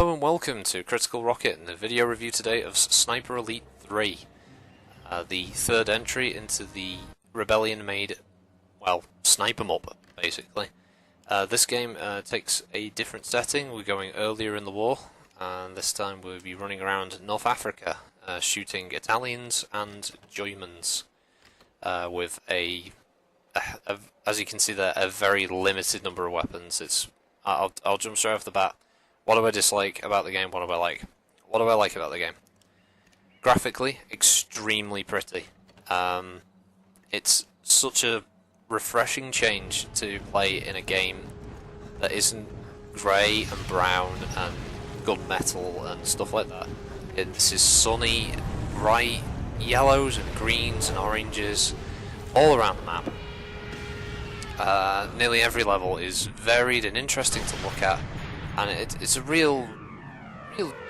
Hello and welcome to Critical Rocket and the video review today of Sniper Elite 3. The third entry into the Rebellion-made, well, sniper mob, basically. This game takes a different setting. We're going earlier in the war, and this time we'll be running around North Africa, shooting Italians and Germans, with as you can see there, a very limited number of weapons. I'll jump straight off the bat. What do I dislike about the game? What do I like? What do I like about the game? Graphically, extremely pretty. It's such a refreshing change to play in a game that isn't grey and brown and gunmetal and stuff like that. This is sunny, bright yellows and greens and oranges all around the map. Nearly every level is varied and interesting to look at. And it's a real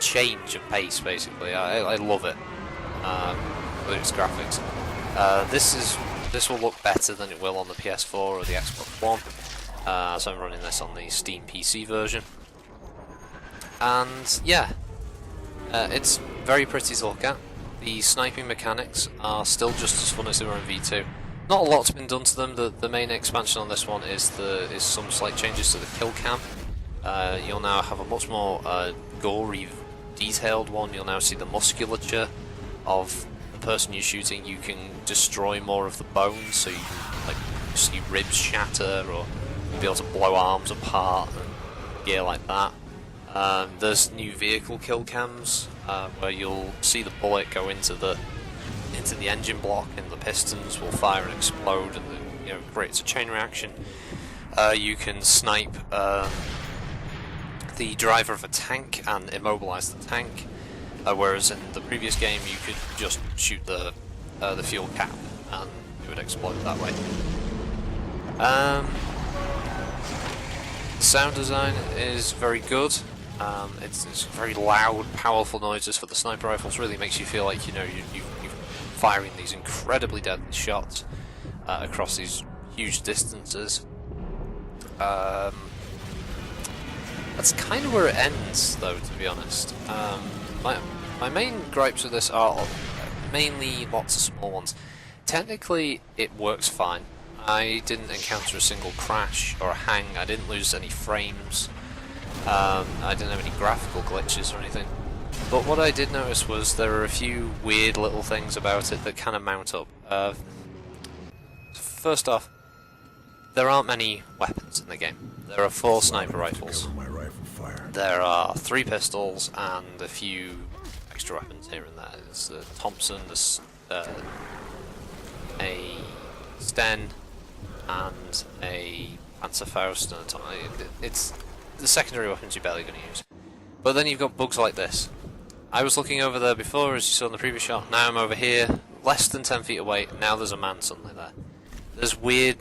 change of pace, basically. I love it with its graphics. This will look better than it will on the PS4 or the Xbox One. So I'm running this on the Steam PC version, and yeah, it's very pretty to look at. The sniping mechanics are still just as fun as they were in V2. Not a lot's been done to them. The main expansion on this one is some slight changes to the Killcam. You'll now have a much more gory, detailed one. You'll now see the musculature of the person you're shooting. You can destroy more of the bones, so you can see ribs shatter, or be able to blow arms apart and gear like that. There's new vehicle kill cams, where you'll see the bullet go into the engine block, and the pistons will fire and explode, and it creates a chain reaction. You can snipe the driver of a tank and immobilize the tank, whereas in the previous game you could just shoot the fuel cap and it would explode that way. Sound design is very good. It's very loud, powerful noises for the sniper rifles. Really makes you feel like you're firing these incredibly deadly shots across these huge distances. That's kind of where it ends, though, to be honest. My main gripes with this are mainly lots of small ones. Technically, it works fine. I didn't encounter a single crash or a hang. I didn't lose any frames. I didn't have any graphical glitches or anything. But what I did notice was there are a few weird little things about it that kind of mount up. First off, there aren't many weapons in the game. There are 4 sniper rifles. There are 3 pistols and a few extra weapons here and there. There's a Thompson, there's a Sten, and a Panzerfaust, and it's the secondary weapons you're barely going to use. But then you've got bugs like this. I was looking over there before, as you saw in the previous shot. Now I'm over here, less than 10 feet away. Now there's a man suddenly there. There's weird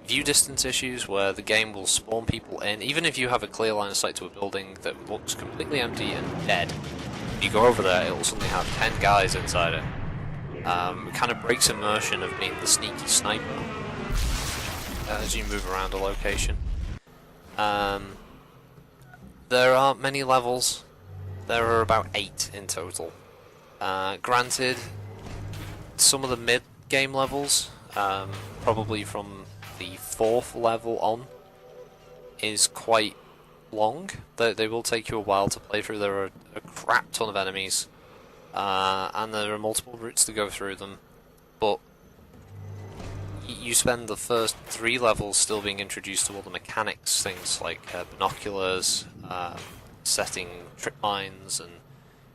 view distance issues where the game will spawn people in, even if you have a clear line of sight to a building that looks completely empty and dead. If you go over there, it will suddenly have 10 guys inside it. It kind of breaks immersion of being the sneaky sniper as you move around a location. There aren't many levels. There are about 8 in total. Granted, some of the mid-game levels, probably from the 4th level on, is quite long. They will take you a while to play through. There are a crap ton of enemies, and there are multiple routes to go through them, but you spend the first 3 levels still being introduced to all the mechanics, things like binoculars, setting trip mines, and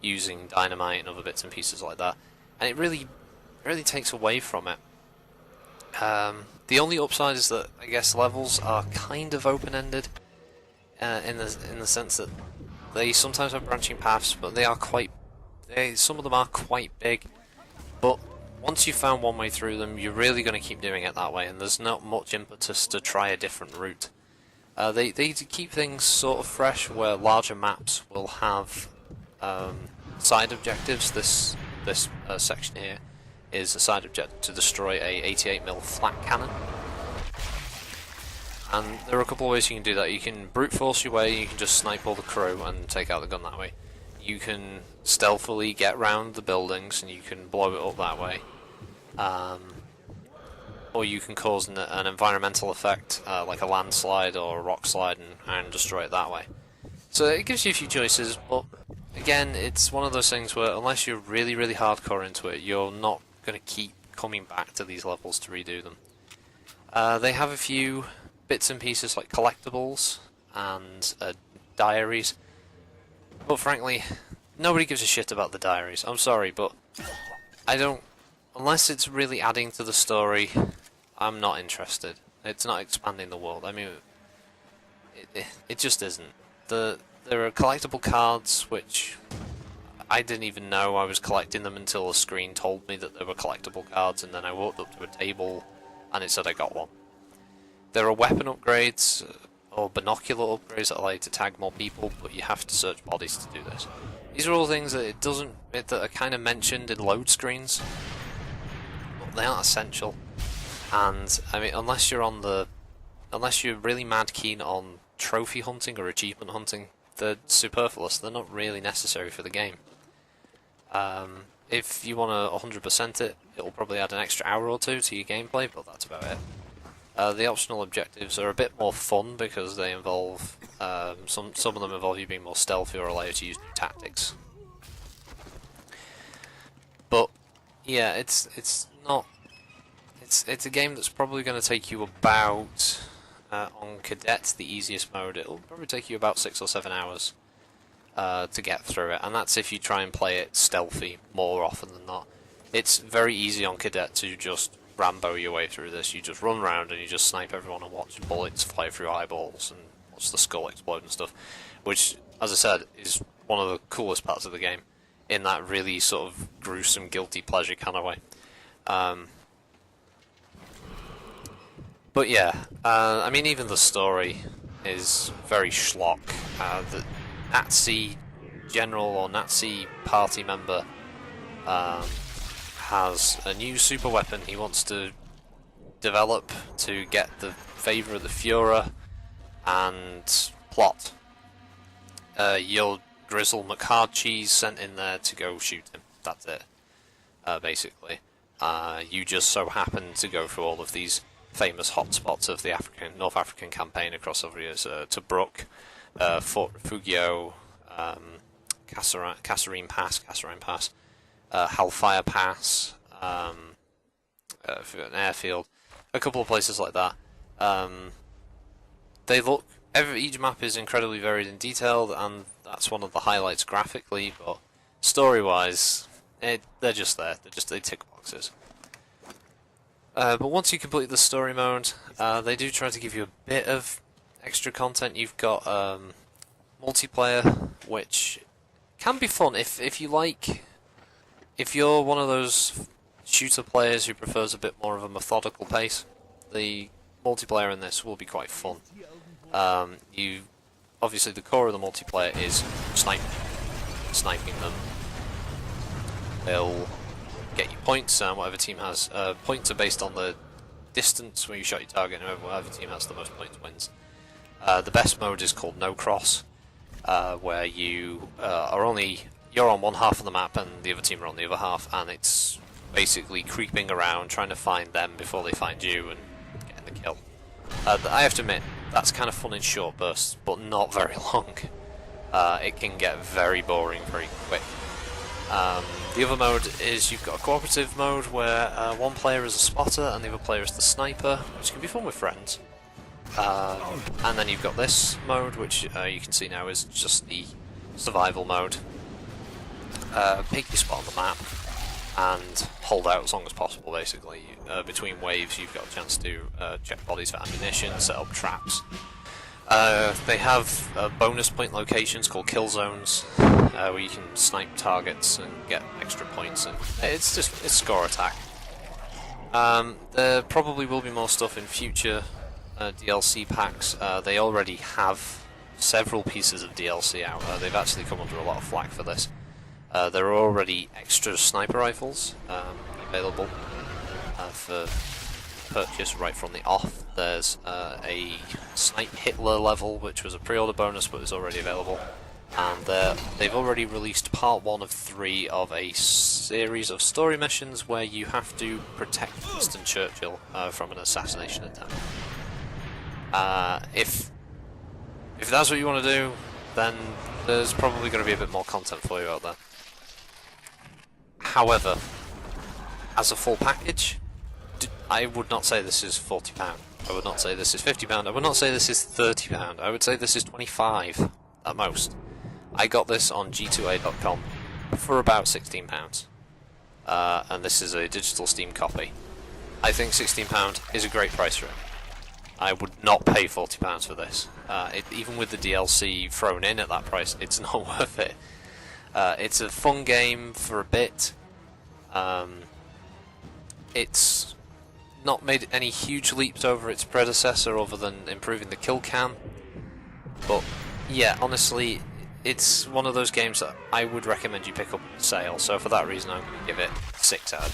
using dynamite and other bits and pieces like that, and it really takes away from it. The only upside is that I guess levels are kind of open-ended, in the sense that they sometimes have branching paths, but some of them are quite big. But once you've found one way through them, you're really going to keep doing it that way, and there's not much impetus to try a different route. They keep things sort of fresh, where larger maps will have side objectives. This section here is a side objective to destroy a 88mm flat cannon. And there are a couple of ways you can do that. You can brute force your way, you can just snipe all the crew and take out the gun that way. You can stealthily get round the buildings and you can blow it up that way. Or you can cause an environmental effect, like a landslide or a rock slide, and destroy it that way. So it gives you a few choices, but again, it's one of those things where unless you're really, really hardcore into it, you're not going to keep coming back to these levels to redo them. They have a few bits and pieces like collectibles and diaries, but frankly, nobody gives a shit about the diaries. I'm sorry, but I don't... Unless it's really adding to the story, I'm not interested. It's not expanding the world. I mean, it just isn't. There are collectible cards, which I didn't even know I was collecting them until a screen told me that there were collectible cards, and then I walked up to a table and it said I got one. There are weapon upgrades or binocular upgrades that allow you to tag more people, but you have to search bodies to do this. These are all things that that are kind of mentioned in load screens, but they aren't essential. And I mean, unless you're really mad keen on trophy hunting or achievement hunting, they're superfluous. They're not really necessary for the game. If you want to 100% it, it'll probably add an extra hour or two to your gameplay, but that's about it. The optional objectives are a bit more fun because they involve some of them involve you being more stealthy or allow you to use new tactics. But yeah, it's a game that's probably going to take you about on Cadet, the easiest mode. It'll probably take you about 6 or 7 hours to get through it, and that's if you try and play it stealthy more often than not. It's very easy on Cadet to just Rambo your way through this. You just run around and you just snipe everyone and watch bullets fly through eyeballs and watch the skull explode and stuff, which, as I said, is one of the coolest parts of the game, in that really sort of gruesome, guilty pleasure kind of way. But yeah, I mean, even the story is very schlock. The Nazi general or Nazi party member has a new super weapon he wants to develop to get the favour of the Fuhrer and plot. You're Grizzle McHardcheese sent in there to go shoot him. That's it, basically. You just so happen to go through all of these famous hotspots of the North African campaign across over years, Tobruk, Fort Fugio, Kasserine Pass, Hellfire Pass, an airfield, a couple of places like that. Each map is incredibly varied and detailed, and that's one of the highlights graphically, but story-wise, they're just there. They tick boxes. But once you complete the story mode, they do try to give you a bit of extra content. You've got multiplayer, which can be fun if you like. If you're one of those shooter players who prefers a bit more of a methodical pace, the multiplayer in this will be quite fun. Obviously the core of the multiplayer is sniping them. They'll get you points, and whatever team has points are based on the distance where you shot your target, and whatever team has the most points wins. The best mode is called No Cross, where you're on one half of the map and the other team are on the other half, and it's basically creeping around trying to find them before they find you and getting the kill. I have to admit, that's kind of fun in short bursts, but not very long. It can get very boring very quick. The other mode is you've got a cooperative mode where one player is a spotter and the other player is the sniper, which can be fun with friends. And then you've got this mode, which you can see now is just the survival mode. Pick your spot on the map and hold out as long as possible, basically. Between waves you've got a chance to check bodies for ammunition, set up traps. They have bonus point locations called kill zones, where you can snipe targets and get extra points, and it's score attack. There probably will be more stuff in future DLC packs. They already have several pieces of DLC out. They've actually come under a lot of flack for this. There are already extra sniper rifles available for purchase right from the off. There's a Snipe Hitler level, which was a pre-order bonus but is already available. And they've already released part 1 of 3 of a series of story missions where you have to protect Winston Churchill from an assassination attempt. If that's what you want to do, then there's probably going to be a bit more content for you out there. However, as a full package, I would not say this is £40. I would not say this is £50. I would not say this is £30. I would say this is £25 at most. I got this on g2a.com for about £16, and this is a digital Steam copy. I think £16 is a great price for it. I would not pay £40 for this. Even with the DLC thrown in at that price, it's not worth it. It's a fun game for a bit. It's not made any huge leaps over its predecessor other than improving the kill cam. But yeah, honestly, it's one of those games that I would recommend you pick up on sale, so for that reason I'm going to give it 6 out of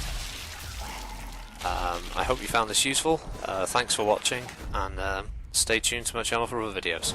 10. I hope you found this useful. Thanks for watching, and stay tuned to my channel for other videos.